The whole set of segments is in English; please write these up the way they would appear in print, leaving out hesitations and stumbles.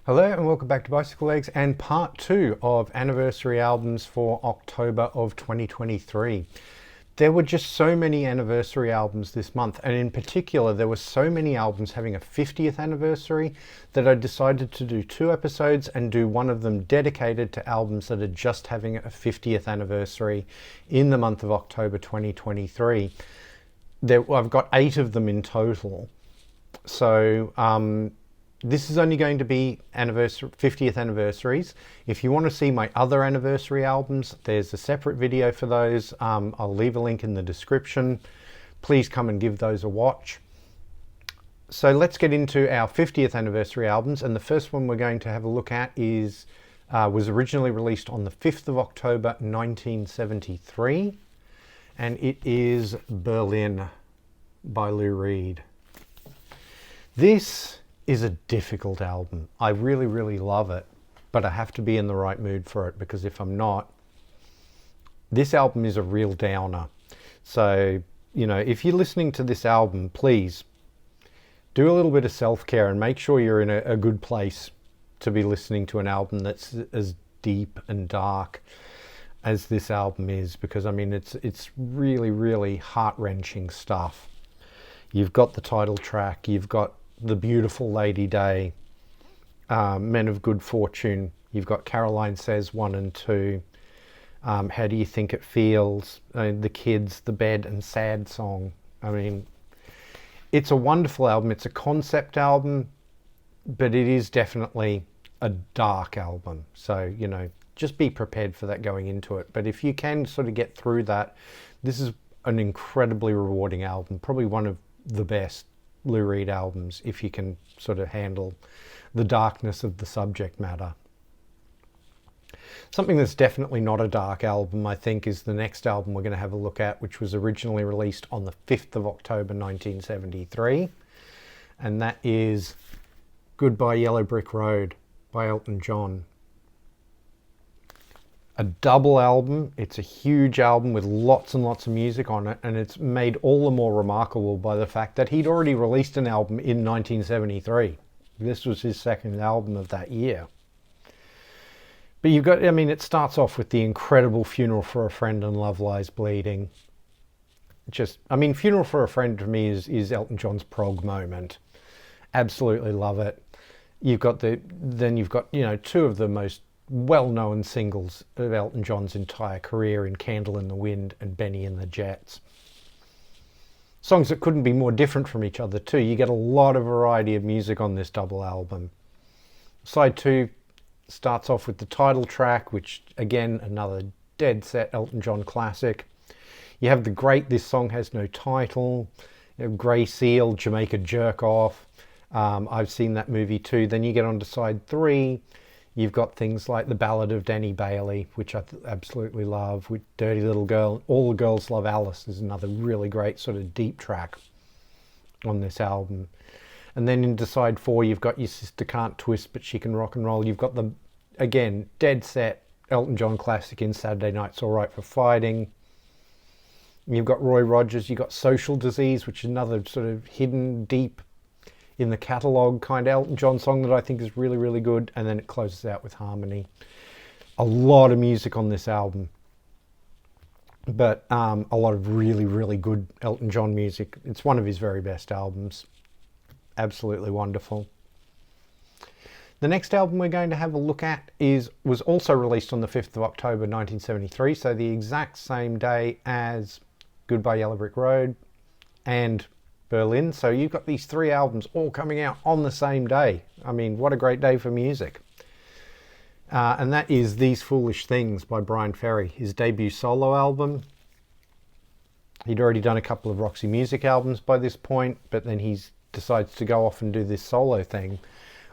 Hello and welcome back to Bicycle Legs and part 2 of anniversary albums for October of 2023. There were just so many anniversary albums this month, and in particular there were so many albums having a 50th anniversary that I decided to do 2 episodes and do one of them dedicated to albums that are just having a 50th anniversary in the month of October 2023. I've got 8 of them in total. So this is only going to be 50th anniversaries. If you want to see my other anniversary albums, there's a separate video for those. I'll leave a link in the description. Please come and give those a watch. So let's get into our 50th anniversary albums, and the first one we're going to have a look at was originally released on the 5th of October 1973, and it is Berlin by Lou Reed. This is a difficult album. I really love it, but I have to be in the right mood for it, because if I'm not, this album is a real downer. So, if you're listening to this album, please do a little bit of self-care and make sure you're in a good place to be listening to an album that's as deep and dark as this album is, because it's really heart-wrenching stuff. You've got the title track, you've got The Beautiful Lady Day, Men of Good Fortune, you've got Caroline Says 1 and 2, How Do You Think It Feels, The Kids, The Bed and Sad Song. It's a wonderful album. It's a concept album, but it is definitely a dark album. So, just be prepared for that going into it. But if you can sort of get through that, this is an incredibly rewarding album, probably one of the best Lou Reed albums, if you can sort of handle the darkness of the subject matter. Something that's definitely not a dark album, I think, is the next album we're going to have a look at, which was originally released on the 5th of October 1973, and that is Goodbye Yellow Brick Road by Elton John. A double album. It's a huge album with lots and lots of music on it, and it's made all the more remarkable by the fact that he'd already released an album in 1973. This was his second album of that year. But it starts off with the incredible Funeral for a Friend and Love Lies Bleeding. Funeral for a Friend to me is Elton John's prog moment. Absolutely love it. You've got two of the most well-known singles of Elton John's entire career in Candle in the Wind and Benny and the Jets. Songs that couldn't be more different from each other too. You get a lot of variety of music on this double album. Side 2 starts off with the title track, which again, another dead set Elton John classic. You have the great This Song Has No Title, Grey Seal, Jamaica Jerk Off. I've seen that movie too. Then you get on to side 3. You've got things like The Ballad of Danny Bailey, which I absolutely love, with Dirty Little Girl. All the Girls Love Alice is another really great sort of deep track on this album. And then into side 4, you've got Your Sister Can't Twist, But She Can Rock and Roll. You've got the, again, dead set Elton John classic in Saturday Night's All Right for Fighting. You've got Roy Rogers. You've got Social Disease, which is another sort of hidden, deep, in the catalogue kind of Elton John song that I think is really good, and then it closes out with Harmony. A lot of music on this album, but a lot of really good Elton John music. It's one of his very best albums. Absolutely wonderful. The next album we're going to have a look at was also released on the 5th of October 1973, so the exact same day as Goodbye Yellow Brick Road and Berlin. So you've got these 3 albums all coming out on the same day. What a great day for music. And that is These Foolish Things by Brian Ferry, his debut solo album. He'd already done a couple of Roxy Music albums by this point, but then he decides to go off and do this solo thing,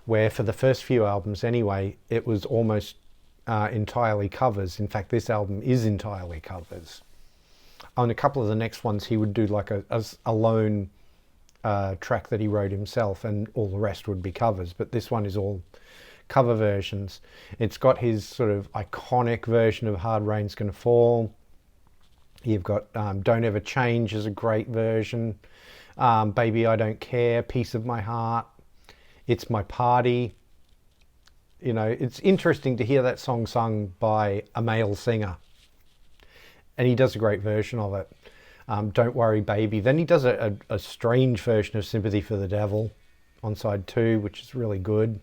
where for the first few albums anyway, it was almost entirely covers. In fact, this album is entirely covers. On a couple of the next ones, he would do like a lone track that he wrote himself, and all the rest would be covers, but this one is all cover versions. It's got his sort of iconic version of Hard Rain's Gonna Fall. You've got Don't Ever Change is a great version. Baby I Don't Care, Piece of My Heart, It's My Party, You know, it's interesting to hear that song sung by a male singer, and he does a great version of it. Don't Worry Baby. Then he does a strange version of Sympathy for the Devil on side 2, which is really good.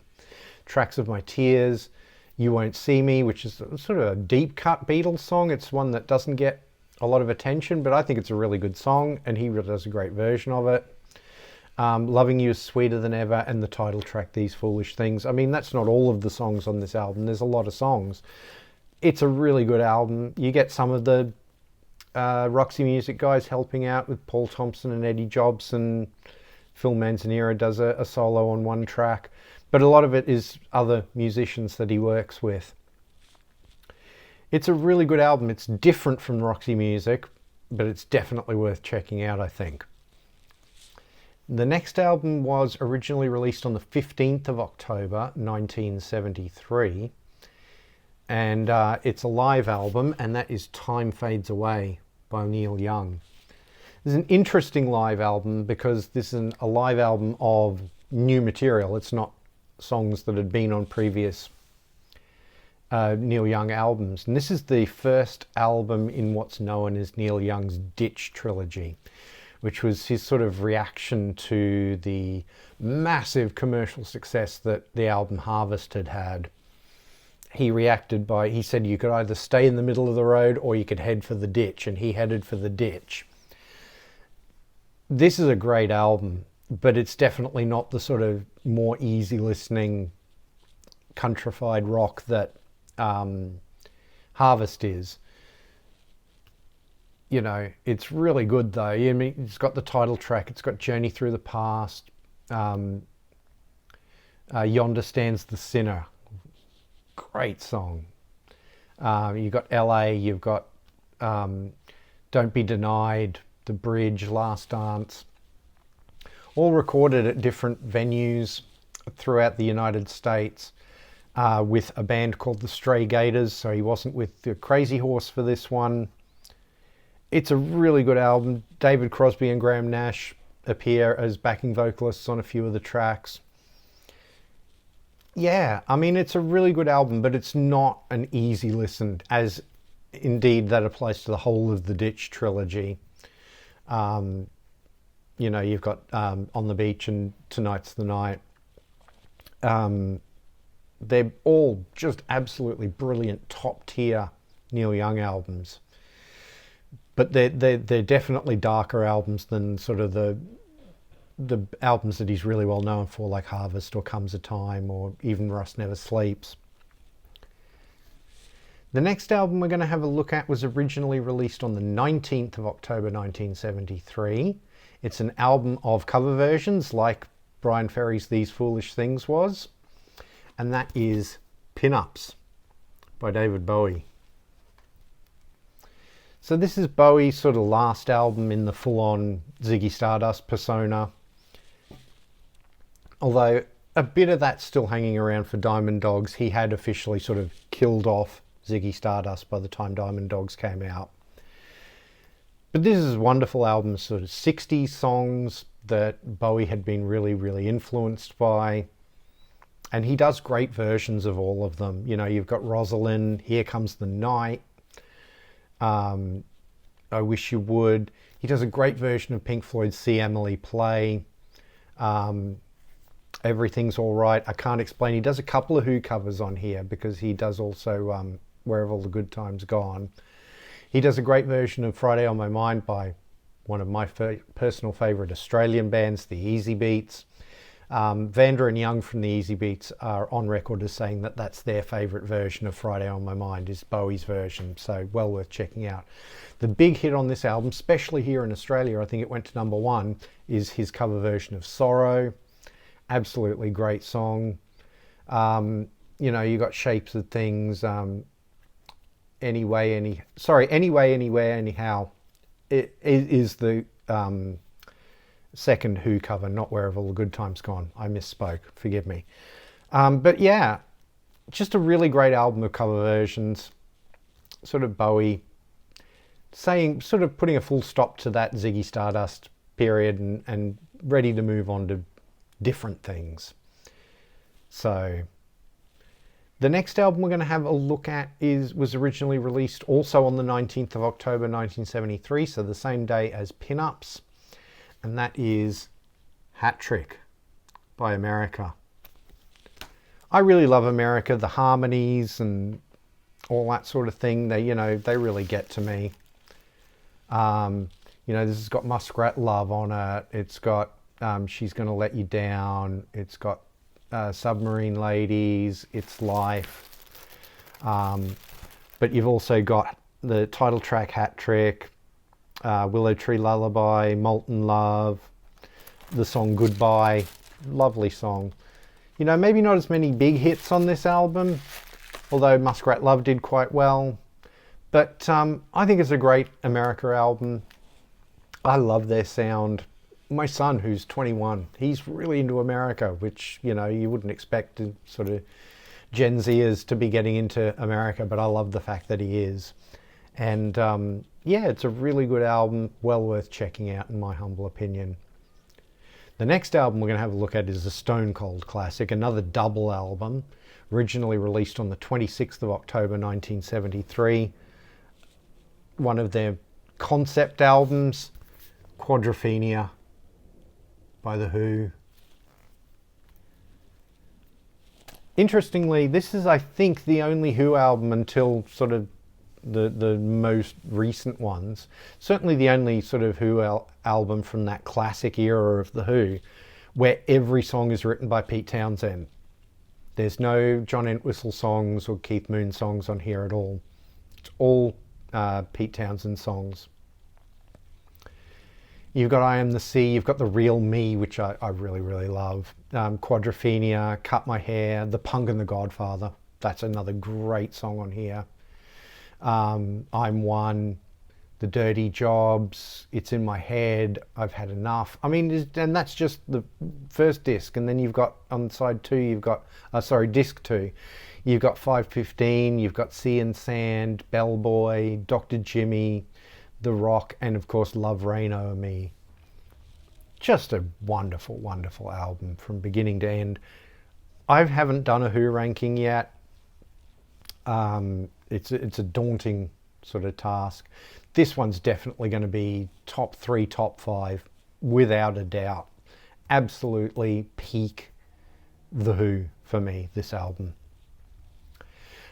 Tracks of My Tears, You Won't See Me, which is sort of a deep cut Beatles song. It's one that doesn't get a lot of attention, but I think it's a really good song, and he really does a great version of it. Loving You Is Sweeter Than Ever, and the title track, These Foolish Things. I mean, that's not all of the songs on this album. There's a lot of songs. It's a really good album. You get some of the Roxy Music guys helping out with Paul Thompson and Eddie Jobson. Phil Manzanera does a solo on one track, but a lot of it is other musicians that he works with. It's a really good album. It's different from Roxy Music, but it's definitely worth checking out, I think. The next album was originally released on the 15th of October 1973, and it's a live album, and that is Time Fades Away by Neil Young. This is an interesting live album because this is a live album of new material. It's not songs that had been on previous Neil Young albums. And this is the first album in what's known as Neil Young's Ditch trilogy, which was his sort of reaction to the massive commercial success that the album Harvest had had. He said you could either stay in the middle of the road or you could head for the ditch, and he headed for the ditch. This is a great album, but it's definitely not the sort of more easy listening countrified rock that Harvest is. You know, it's really good though. I mean, it's got the title track, it's got Journey Through the Past, Yonder Stands the Sinner. Great song. You've got LA, you've got Don't Be Denied, The Bridge, Last Dance. All recorded at different venues throughout the United States with a band called the Stray Gators, so he wasn't with the Crazy Horse for this one. It's a really good album. David Crosby and Graham Nash appear as backing vocalists on a few of the tracks. Yeah, I mean, it's a really good album, but it's not an easy listen, as indeed that applies to the whole of the Ditch trilogy. You know, you've got On the Beach and Tonight's the Night. They're all just absolutely brilliant, top tier Neil Young albums. But they're definitely darker albums than sort of the albums that he's really well known for, like Harvest or Comes a Time or even Rust Never Sleeps. The next album we're going to have a look at was originally released on the 19th of October 1973. It's an album of cover versions like Brian Ferry's These Foolish Things was, and that is Pinups by David Bowie. So this is Bowie's sort of last album in the full-on Ziggy Stardust persona. Although a bit of that's still hanging around for Diamond Dogs. He had officially sort of killed off Ziggy Stardust by the time Diamond Dogs came out. But this is a wonderful album, sort of 60s songs that Bowie had been really, really influenced by. And he does great versions of all of them. You know, you've got Rosalind, Here Comes the Night, I Wish You Would. He does a great version of Pink Floyd's See Emily Play. Everything's All Right, I Can't Explain. He does a couple of Who covers on here because he does also Where Have All the Good Times Gone. He does a great version of Friday on My Mind by one of my personal favourite Australian bands, the Easy Beats. Vanda and Young from the Easy Beats are on record as saying that that's their favourite version of Friday on My Mind is Bowie's version, so well worth checking out. The big hit on this album, especially here in Australia, I think it went to #1, is his cover version of Sorrow. Absolutely great song. You know, you got Shapes of Things, Anyway, Anywhere, Anyhow. It is the second Who cover, not Where Have All the Good Times Gone. I misspoke, forgive me. But yeah, just a really great album of cover versions. Sort of Bowie sort of putting a full stop to that Ziggy Stardust period and ready to move on to different things. So The next album we're going to have a look at was originally released also on the 19th of October 1973, so the same day as Pinups, and that is Hatrick by America. I really love America, the harmonies and all that sort of thing. They, you know, they really get to me. You know, this has got Muskrat Love on it. It's got She's Gonna Let You Down. It's got Submarine Ladies. It's Life. But you've also got the title track Hatrick, Willow Tree Lullaby, Molten Love, the song Goodbye. Lovely song. You know, maybe not as many big hits on this album, although Muskrat Love did quite well. But I think it's a great America album. I love their sound. My son, who's 21, he's really into America, which, you know, you wouldn't expect sort of Gen Zers to be getting into America, but I love the fact that he is. And yeah, it's a really good album, well worth checking out in my humble opinion. The next album we're going to have a look at is a Stone Cold classic, another double album, originally released on the 26th of October 1973. One of their concept albums, Quadrophenia by The Who. Interestingly, this is, I think, the only Who album until sort of the most recent ones. Certainly the only sort of Who album from that classic era of The Who where every song is written by Pete Townshend. There's no John Entwistle songs or Keith Moon songs on here at all. It's all Pete Townshend songs. You've got I Am the Sea, you've got The Real Me, which I really, really love. Quadrophenia, Cut My Hair, The Punk and the Godfather. That's another great song on here. I'm One, The Dirty Jobs, It's in My Head, I've Had Enough. I mean, and that's just the first disc. And then you've got, on side two, you've got, disc two. You've got 515, you've got Sea and Sand, Bellboy, Dr. Jimmy, The Rock, and of course Love Reign O'er Me. Just a wonderful, wonderful album from beginning to end. I haven't done a Who ranking yet. It's a daunting sort of task. This one's definitely going to be top 3, top 5, without a doubt. Absolutely peak The Who for me, this album.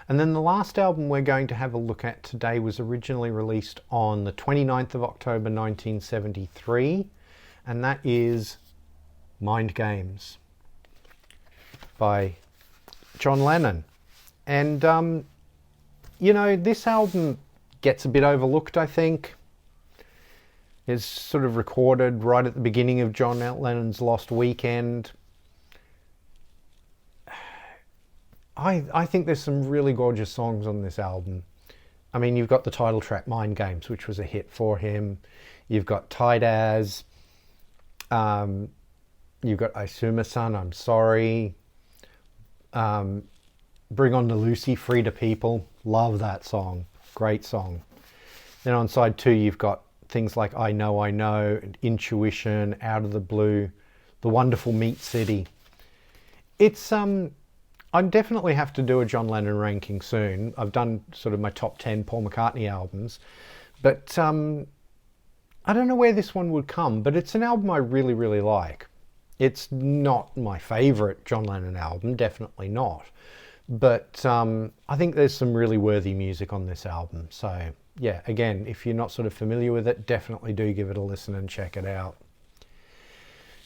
And then the last album we're going to have a look at today was originally released on the 29th of October 1973, and that is Mind Games by John Lennon. And, you know, this album gets a bit overlooked, I think. It's sort of recorded right at the beginning of John Lennon's Lost Weekend. I think there's some really gorgeous songs on this album. I mean, you've got the title track Mind Games, which was a hit for him. You've got Tight As. You've got Isuma-san, I'm Sorry. Bring On the Lucy, Free to People. Love that song. Great song. Then on side two, you've got things like I Know, Intuition, Out of the Blue, The Wonderful Meat City. It's I definitely have to do a John Lennon ranking soon. I've done sort of my top 10 Paul McCartney albums, but I don't know where this one would come, but it's an album I really, really like. It's not my favourite John Lennon album, definitely not, but I think there's some really worthy music on this album. So yeah, again, if you're not sort of familiar with it, definitely do give it a listen and check it out.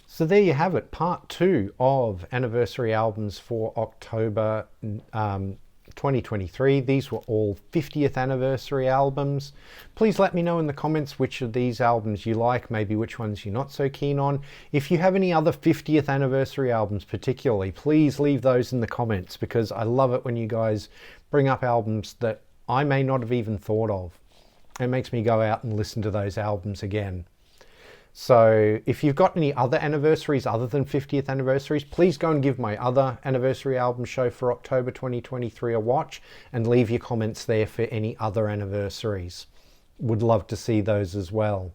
So there you have it, part 2 of anniversary albums for October 2023. These were all 50th anniversary albums. Please let me know in the comments which of these albums you like, maybe which ones you're not so keen on. If you have any other 50th anniversary albums particularly, please leave those in the comments, because I love it when you guys bring up albums that I may not have even thought of. It makes me go out and listen to those albums again. So if you've got any other anniversaries other than 50th anniversaries, please go and give my other anniversary album show for October 2023 a watch and leave your comments there for any other anniversaries. Would love to see those as well.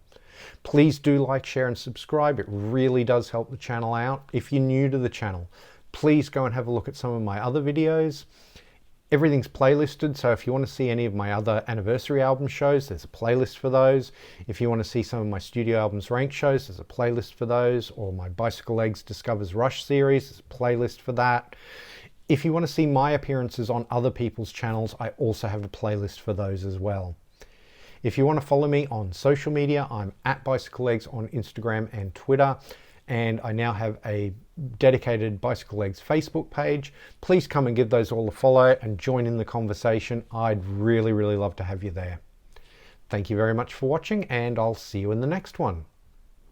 Please do like, share and subscribe. It really does help the channel out. If you're new to the channel, please go and have a look at some of my other videos. Everything's playlisted, so if you want to see any of my other anniversary album shows, there's a playlist for those. If you want to see some of my studio albums ranked shows, there's a playlist for those. Or my Bicycle Legs Discovers Rush series, there's a playlist for that. If you want to see my appearances on other people's channels, I also have a playlist for those as well. If you want to follow me on social media, I'm at bicyclelegs on Instagram and Twitter. And I now have a dedicated Bicycle Legs Facebook page. Please come and give those all a follow and join in the conversation. I'd really, really love to have you there. Thank you very much for watching, and I'll see you in the next one.